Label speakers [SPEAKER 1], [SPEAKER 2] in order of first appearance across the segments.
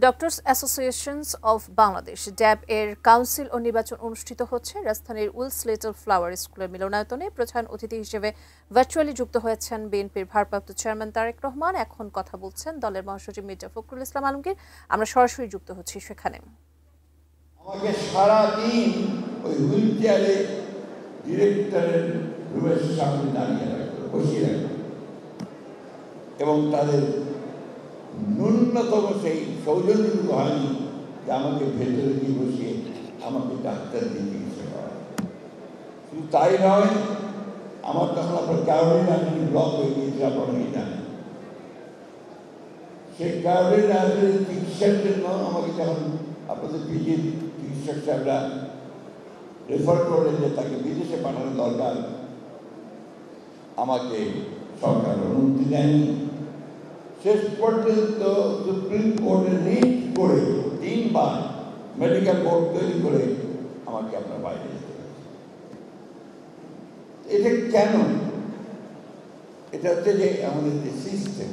[SPEAKER 1] Doctors associations of Bangladesh ড্যাব এর council ও নির্বাচন অনুষ্ঠিত হচ্ছে রাজধানীর উইলস লিটল ফ্লাওয়ার স্কুলের মিলনায়তনে। প্রধান অতিথি হিসেবে ভার্চুয়ালি যুক্ত হয়েছেন বিএনপির ভারপ্রাপ্ত চেয়ারম্যান তারেক রহমান। এখন কথা বলছেন দলের মহাসচিব মির্জা ফখরুল ইসলাম আলমগীর। আমরা সরাসরি যুক্ত হচ্ছি সেখানে।
[SPEAKER 2] আমাকে সারাদিন ওই হুইল চেয়ারে ডিরেক্টরের রুমের সামনে দাঁড়িয়ে রাখতো, বসিয়ে রাখতো এবং তাদের ন্যূনতম সেই সৌজন্যটুকু হয়নি যে আমাকে ভেতরে দিয়ে বসিয়ে আমাকে ডাক্তার দিয়ে চিকিৎসা করা। শুধু তাই নয়, আমার তখন আপনার ক্যারোলিন আর্টারি ব্লক হয়ে গিয়েছিল, আপনারা জানেন। সেই ক্যারোলিন আর্টারি চিকিৎসার জন্য আমাকে যখন আপনাদের পিজির চিকিৎসক সাহেবরা রেফার করলেন যে তাকে বিদেশে পাঠানো দরকার, আমাকে সরকার অনুমতি দেয়নি। শেষ পর্যন্ত সুপ্রিম কোর্টে রিট করে 3 বার মেডিকেল বোর্ড তৈরি করে আমাকে আপনার বাইরে যেতে হয়েছে। এটা কেন? এটা হচ্ছে যে আমাদের যে সিস্টেম,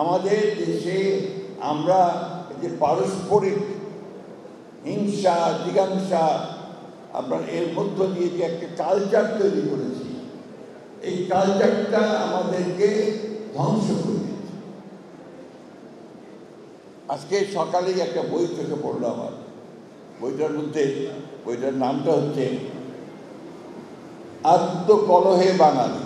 [SPEAKER 2] আমাদের দেশে আমরা যে পারস্পরিক হিংসা জিজ্ঞাসা আপনার এর মধ্য দিয়ে যে একটা কালচার তৈরি করেছি, এই কালচারটা আমাদেরকে ধ্বংস করে দিয়েছে। আজকে সকালেই একটা বই চোখে পড়লো আমার। বইটার নামটা হচ্ছে আত্মকলহে বাঙালি।